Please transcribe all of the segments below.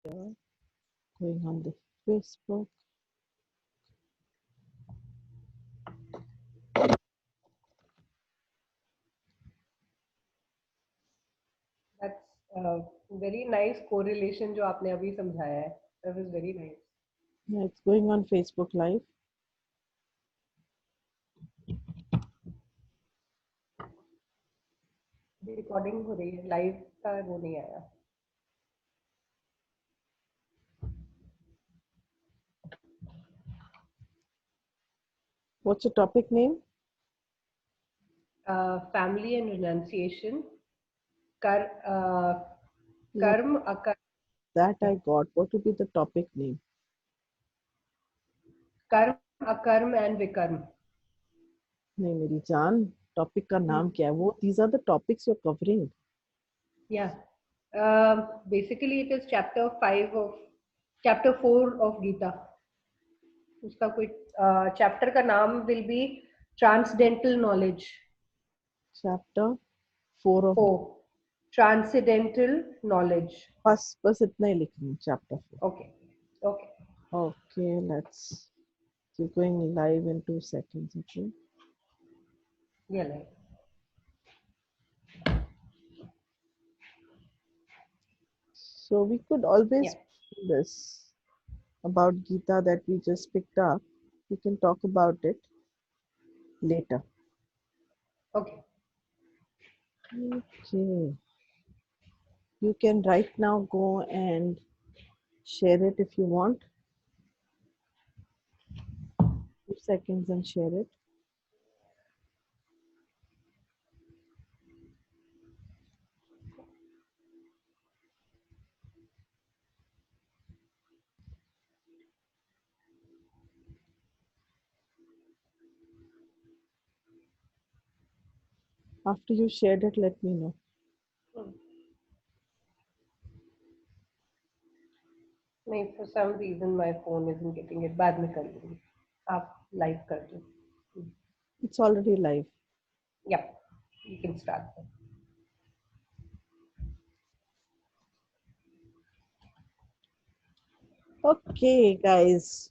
Going on the Facebook. That's a very nice correlation जो आपने अभी समझाया है. That was very nice. Yeah, it's going on Facebook Live. Recording हो रही है, लाइव का वो नहीं आया. What's the topic name? Family and renunciation. कर Yeah, कर्म अकर्म. that I got. What would be the topic name? कर्म अकर्म एंड विकर्म. नहीं मेरी जान, टॉपिक का नाम क्या है वो? These are the topics you're covering. Yeah. Basically it is chapter 4 of Gita. उसका कोई चैप्टर का नाम will be transcendental knowledge. Chapter 4 of 4 transcendental knowledge. बस इतना ही लिख रही हूँ, chapter 4. Okay okay. Okay, let's keep going live in 2 seconds. Okay. ये ले. So we could always Yeah. this about Gita that we just picked up. We can talk about it later. Okay. Okay. You can right now go and share it if you want. 2 seconds and share it. After you shared it, let me know. नहीं, for some reason my phone isn't getting it. बाद में कर लूँगी. आप live कर दो. It's already live. Yeah, you can start. Okay, guys.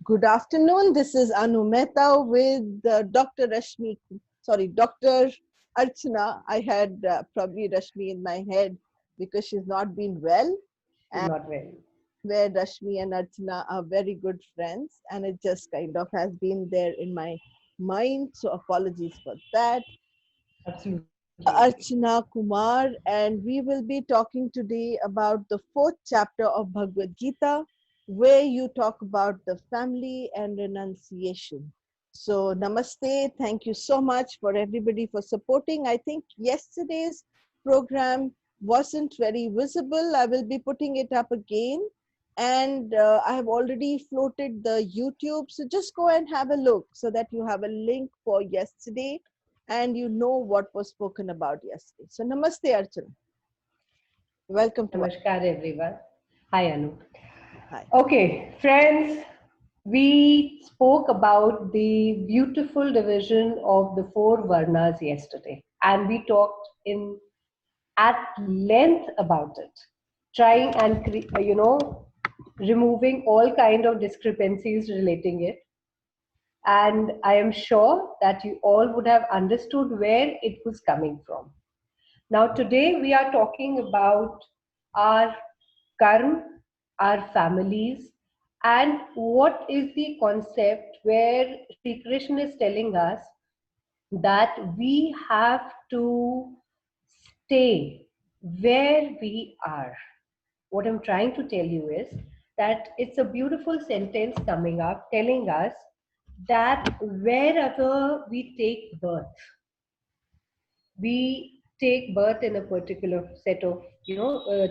Good afternoon. This is Anu Mehta with Dr. Dr. Archana. I had probably Rashmi in my head because she's not been well. She's And not well. where Rashmi and Archana are very good friends, and it just kind of has been there in my mind. So apologies for that. Absolutely. Archana Kumar, and we will be talking today about the 4th chapter of Bhagavad Gita, where you talk about the family and renunciation. So, namaste. Thank you so much for everybody for supporting. I think yesterday's program wasn't very visible. I will be putting it up again. And I have already floated the YouTube. So, just go and have a look so that you have a link for yesterday and you know what was spoken about yesterday. So, namaste, Archana. Welcome to Namaskar everyone. Hi Anu. Hi. Okay, friends, we spoke about the beautiful division of the four varnas yesterday, and we talked in at length about it, trying and removing all kind of discrepancies relating it. And I am sure that you all would have understood where it was coming from. Now, today we are talking about our karma, our families, and what is the concept where Sri Krishna is telling us that we have to stay where we are. What I'm trying to tell you is that it's a beautiful sentence coming up telling us that wherever we take birth, we take birth in a particular set of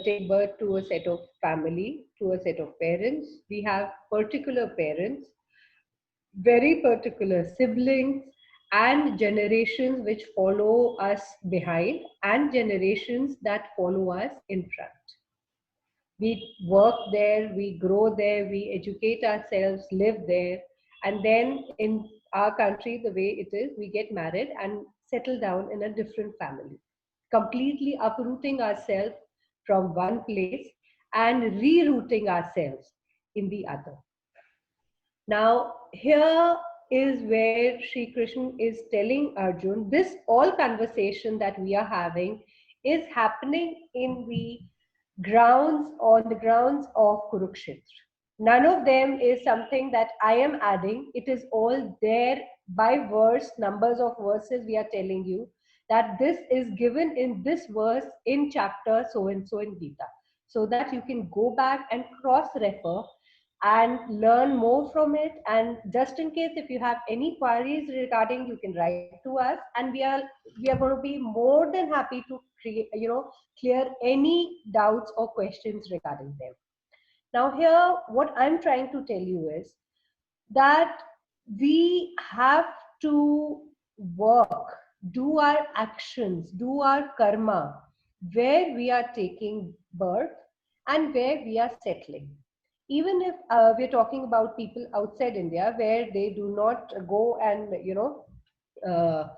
take birth to a set of family, to a set of parents. We have particular parents, very particular siblings, and generations which follow us behind, and generations that follow us in front. We work there, we grow there, we educate ourselves, live there, and then in our country, the way it is, we get married and settle down in a different family, completely uprooting ourselves from one place and rerouting ourselves in the other. Now, here is where Sri Krishna is telling Arjun this all conversation that we are having is happening in the grounds, on the grounds of Kurukshetra. None of them is something that I am adding. It is all there by verse, numbers of verses we are telling you that this is given in this verse in chapter so and so in Gita, so that you can go back and cross refer and learn more from it. And just in case if you have any queries regarding, you can write to us, and we are going to be more than happy to create, clear any doubts or questions regarding them. Now here what I'm trying to tell you is that we have to work, do our actions, do our karma where we are taking birth and where we are settling. Even if we're talking about people outside India where they do not go and, uh,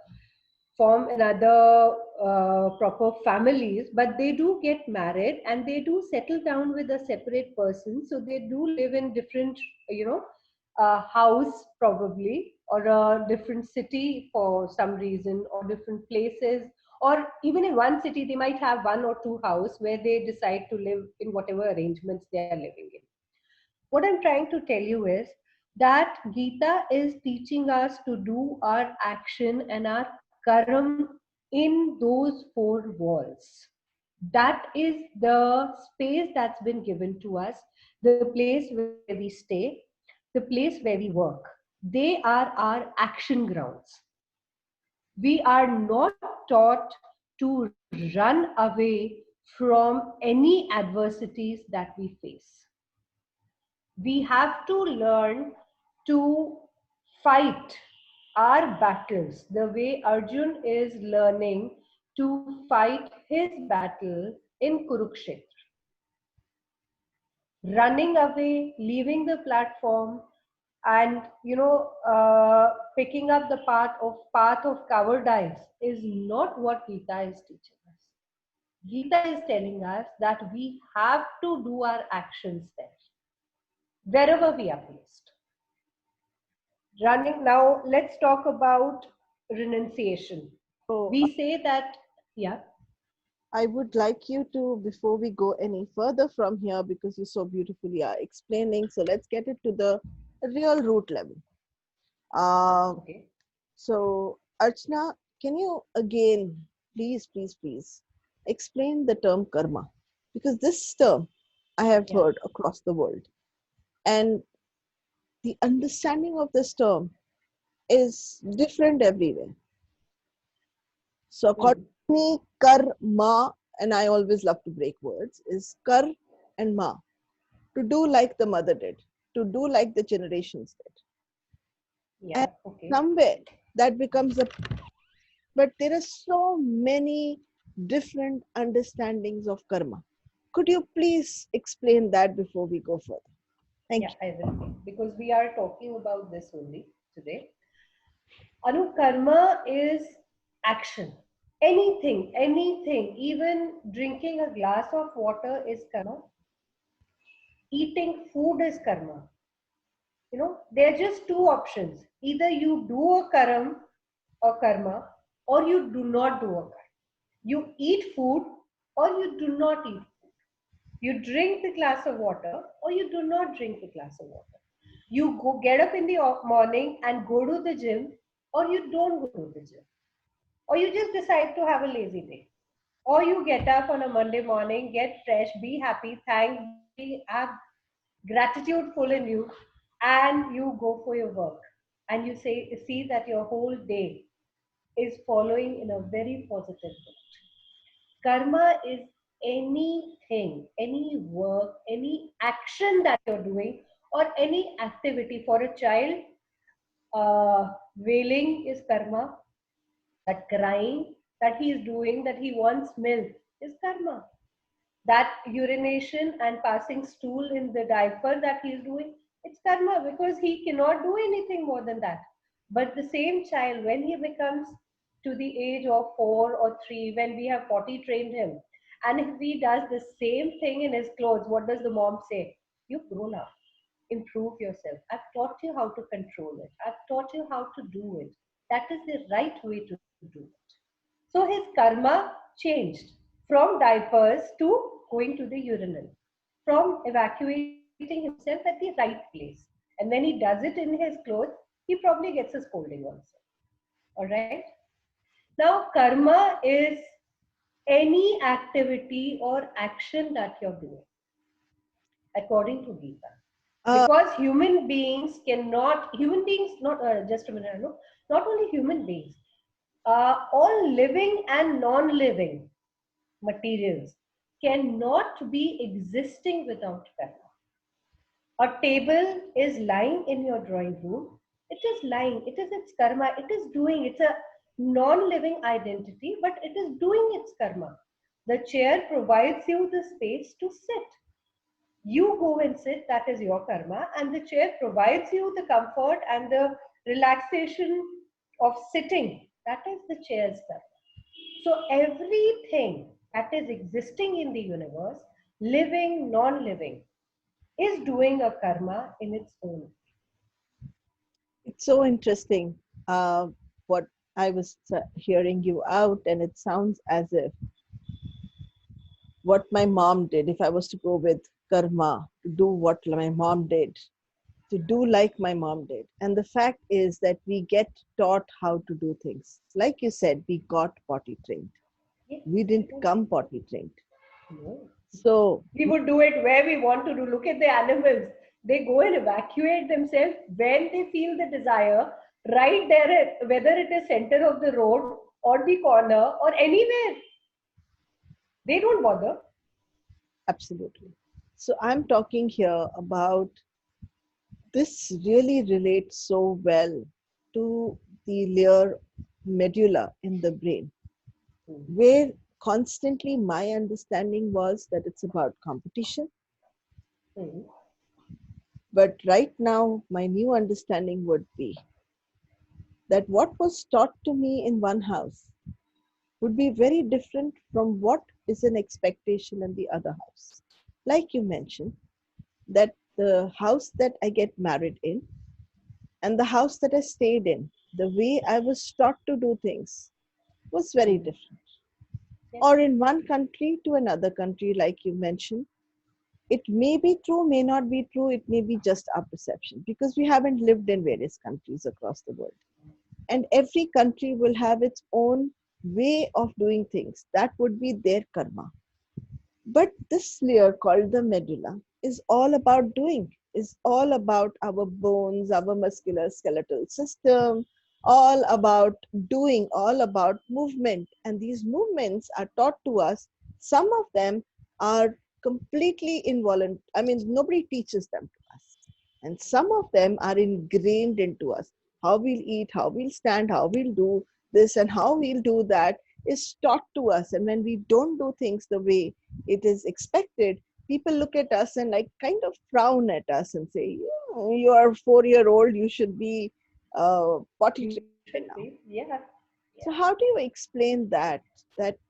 form another proper families, but they do get married and they do settle down with a separate person. So they do live in different, house probably, or a different city for some reason, or different places, or even in one city they might have one or two house where they decide to live in whatever arrangements they are living in. What I'm trying to tell you is that Gita is teaching us to do our action and our karam in those four walls. That is the space that's been given to us, the place where we stay, the place where we work. They are our action grounds. We are not taught to run away from any adversities that we face. We have to learn to fight our battles the way Arjun is learning to fight his battle in Kurukshetra. Running away, leaving the platform, and picking up the path of cowardice is not what Gita is teaching us. Gita is telling us that we have to do our actions there, wherever we are placed. Running, now let's talk about renunciation. So We say that, yeah. I would like you to, before we go any further from here, because you so beautifully are explaining, so let's get it to the real root level. Uh, Okay. so, Archana, can you again, please explain the term karma? Because this term I have Yeah. heard across the world, and the understanding of this term is different everywhere. So, according Mm. to me, karma, and I always love to break words, is kar and ma, to do like the mother did, to do like the generations did. And Yeah. Okay. somewhere that becomes a, but there are so many different understandings of karma. Could you please explain that before we go further? Thank Yeah, I will be, because we are talking about this only today. Anu, karma is action. Anything, even drinking a glass of water is karma. Eating food is karma. There are just two options. Either you do a karam or karma, or you do not do a karma. You eat food or you do not eat food. You drink the glass of water or you do not drink the glass of water. You go get up in the morning and go to the gym, or you don't go to the gym. Or you just decide to have a lazy day. Or you get up on a Monday morning, get fresh, be happy, thank, be, have gratitude full in you, and you go for your work. And you see that your whole day is following in a very positive note. Karma is anything, any work, any action that you're doing, or any activity. For a child, wailing is karma. That crying that he is doing, that he wants milk, is karma. That urination and passing stool in the diaper that he is doing, it's karma, because he cannot do anything more than that. But the same child, when he becomes to the age of 4 or 3, when we have potty trained him, And if he does the same thing in his clothes, what does the mom say? You've grown up. Improve yourself. I've taught you how to control it. I've taught you how to do it. That is the right way to do it. So his karma changed from diapers to going to the urinal, from evacuating himself at the right place. And when he does it in his clothes, he probably gets a scolding also. All right. Now, karma is any activity or action that you're doing, according to Gita. Uh, Because human beings, not just a minute, no, not only human beings, all living and non living materials cannot be existing without karma. A table is lying in your drawing room. It is lying. It is its karma. It is doing. It's a non-living identity, but it is doing its karma. The chair provides you the space to sit. You go and sit. That is your karma, and the chair provides you the comfort and the relaxation of sitting. That is the chair's karma. So everything that is existing in the universe, living, non-living, is doing a karma in its own. it's so interesting what I was hearing you out, and it sounds as if what my mom did, if I was to go with karma, to do what my mom did, to do like my mom did. And the fact is that we get taught how to do things. Like you said, we got potty trained. Yes, We didn't come potty trained. no. So, We would do it where we want to do. Look at the animals. They go and evacuate themselves when they feel the desire, right there, whether it is center of the road or the corner or anywhere. They don't bother. absolutely. So, I'm talking here about this really relates so well to the layer medulla in the brain, where constantly my understanding was that it's about competition. Hmm. But right now, my new understanding would be that what was taught to me in one house would be very different from what is an expectation in the other house. Like you mentioned, that the house that I get married in and the house that I stayed in, the way I was taught to do things was very Hmm. different. Yes. Or in one country to another country, like you mentioned, it may be true, may not be true, it may be just our perception because we haven't lived in various countries across the world. And every country will have its own way of doing things. That would be their karma. But this layer called the medulla is all about doing, is all about our bones, our muscular skeletal system, all about doing, all about movement. And these movements are taught to us. Some of them are completely involuntary. I mean, nobody teaches them to us. And some of them are ingrained into us. How we'll eat, how we'll stand, how we'll do this, and how we'll do that is taught to us. And when we don't do things the way it is expected, people look at us and like kind of frown at us and say, you are 4 year old, you should be potty You trained should by now. be. Yeah. So Yeah. how do you explain that?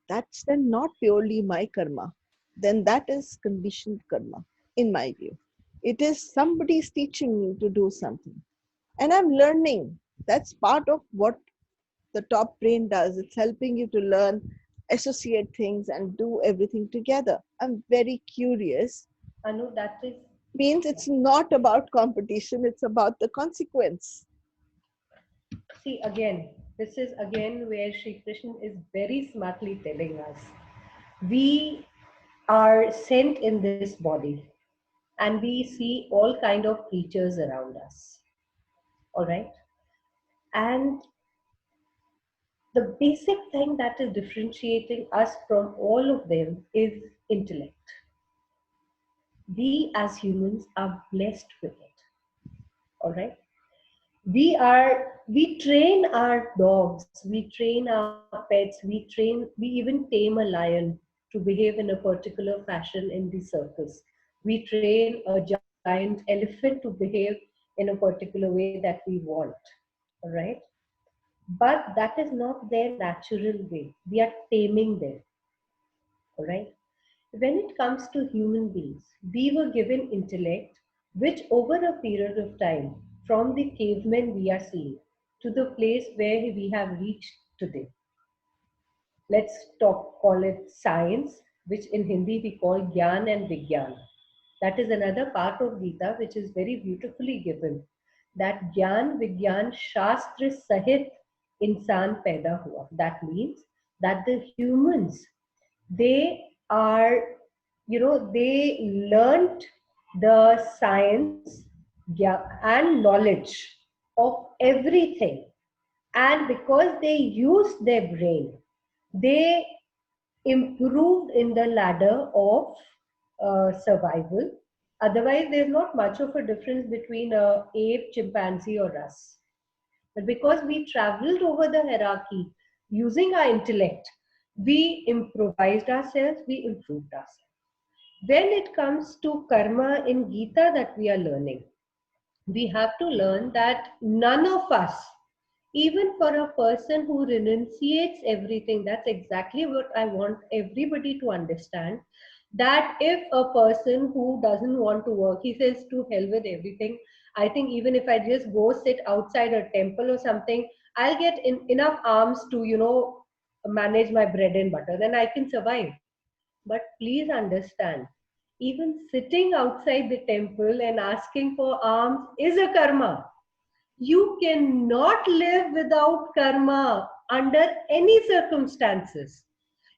That's then not purely my karma. Then that is conditioned karma, in my view. It is somebody's teaching me to do something. And I'm learning. That's part of what the top brain does. It's helping you to learn, associate things, and do everything together. I'm very curious. Anu, that is, Means yeah. it's not about competition, it's about the consequence. See, again, this is again where Sri Krishna is very smartly telling us we are sent in this body and we see all kind of creatures around us. All right. And the basic thing that is differentiating us from all of them is intellect. We as humans are blessed with it. All right. We train our dogs, we train our pets, we even tame a lion to behave in a particular fashion in the circus. We train a giant elephant to behave in a particular way that we want. All right. But that is not their natural way. We are taming them. All right. When it comes to human beings, we were given intellect, which over a period of time, from the cavemen we are seeing to the place where we have reached today, call it science, which in Hindi we call Gyan and Vigyan. That is another part of Gita which is very beautifully given. That Gyan Vigyan Shastra Sahit Insan Paida Hua. That means that the humans, they are, they learnt the science and knowledge of everything. And because they used their brain, they improved in the ladder of survival. Otherwise, there's not much of a difference between a ape, chimpanzee, or us. But because we traveled over the hierarchy using our intellect, we improvised ourselves, we improved ourselves. When it comes to karma in Gita that we are learning, we have to learn that none of us, even for a person who renunciates everything, that's exactly what I want everybody to understand. That if a person who doesn't want to work, he says to hell with everything, I think even if I just go sit outside a temple or something, I'll get enough alms to, manage my bread and butter, then I can survive. But please understand, even sitting outside the temple and asking for alms is a karma. You cannot live without karma under any circumstances.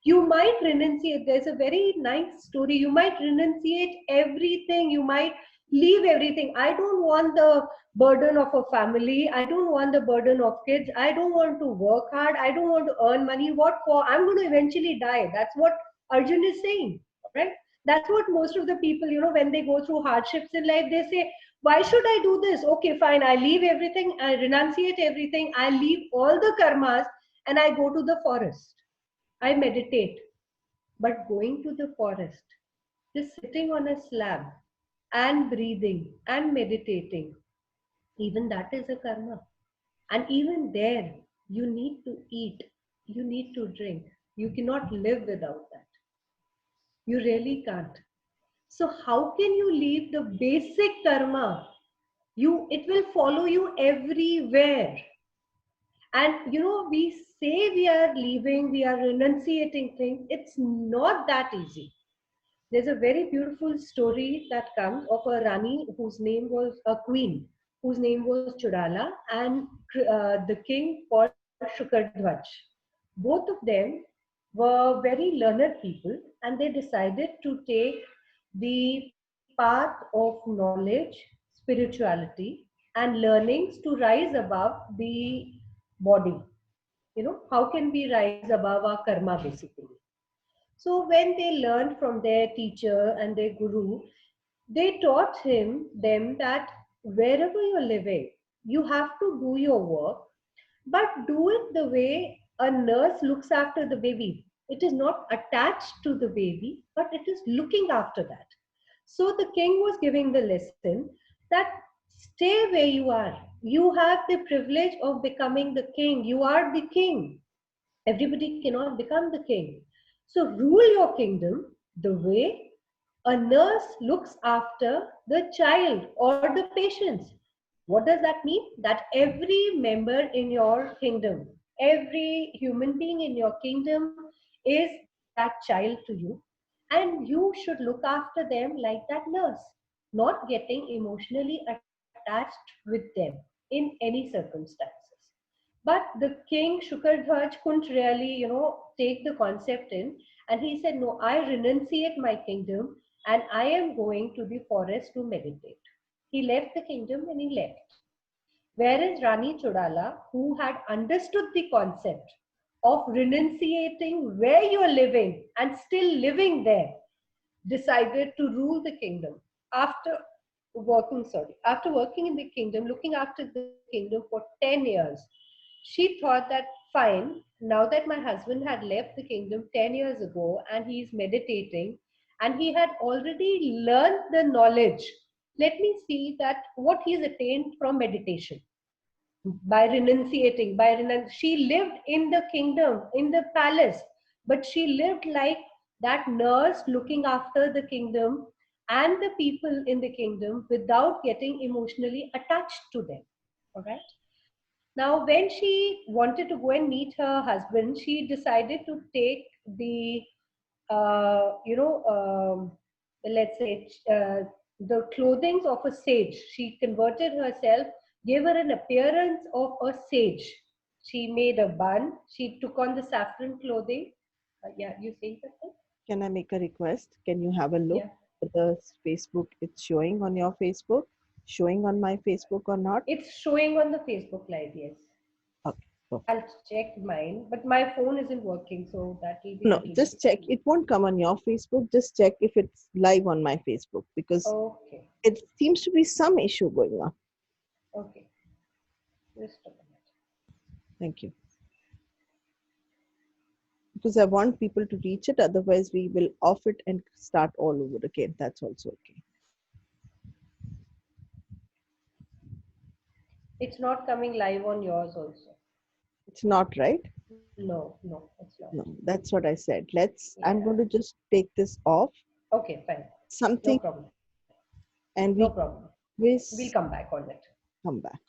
You might renunciate. There's a very nice story. You might renunciate everything. You might leave everything. I don't want the burden of a family. I don't want the burden of kids. I don't want to work hard. I don't want to earn money. What for? I'm going to eventually die. That's what Arjun is saying, right? That's what most of the people, when they go through hardships in life, they say, why should I do this? Okay, fine. I leave everything. I renunciate everything. I leave all the karmas and I go to the forest. I meditate. But going to the forest, just sitting on a slab and breathing and meditating, even that is a karma. And even there, you need to eat, you need to drink. You cannot live without that. You really can't. So how can you leave the basic karma? It will follow you everywhere. And we say we are leaving, we are renunciating things. It's not that easy. There's a very beautiful story that comes of a Rani whose name was a queen, whose name was Chudala, and the king called Shukardhwaj. Both of them were very learned people, and they decided to take the path of knowledge, spirituality, and learnings to rise above the body. How can we rise above our karma basically? So when they learned from their teacher and their guru, they taught them that wherever you're living, you have to do your work, but do it the way a nurse looks after the baby. It is not attached to the baby, but it is looking after that. So the king was giving the lesson that stay where you are. You have the privilege of becoming the king. You are the king. Everybody cannot become the king. So rule your kingdom the way a nurse looks after the child or the patients. What does that mean? That every member in your kingdom, every human being in your kingdom is that child to you. And you should look after them like that nurse, not getting emotionally attached with them in any circumstances. But the king Shukardhwaj couldn't really, take the concept in, and he said, "No, I renunciate my kingdom, and I am going to the forest to meditate." He left the kingdom and he left. Whereas Rani Chodala, who had understood the concept of renunciating where you are living and still living there, decided to rule the kingdom after after working in the kingdom, looking after the kingdom for 10 years. She thought that, fine, now that my husband had left the kingdom 10 years ago and he is meditating and he had already learned the knowledge, let me see that what he's attained from meditation by renunciating, she lived in the kingdom, in the palace, but she lived like that nurse looking after the kingdom and the people in the kingdom without getting emotionally attached to them. All right. Now, when she wanted to go and meet her husband, she decided to take the, uh, you know, um, let's say, the clothing of a sage. She converted herself, gave her an appearance of a sage. She made a bun. She took on the saffron clothing. Yeah, you saying something? Can I make a request? Can you have a look Yeah. at the Facebook? It's showing on your Facebook, showing on my Facebook or not? It's showing on the Facebook Live, yes. Okay, perfect. I'll check mine, but my phone isn't working, so that will be a No, little just difficult. check. It won't come on your Facebook. Just check if it's live on my Facebook because Okay, it seems to be some issue going on. okay. Just a minute. Thank you. Because I want people to reach it. Otherwise, we will off it and start all over again. That's also okay. It's not coming live on yours also. It's not right. No, no, it's not. No, that's what I said. I'm Yeah. going to just take this off. Okay, fine. No Something, problem. and No we problem. We'll always come back on it. come back.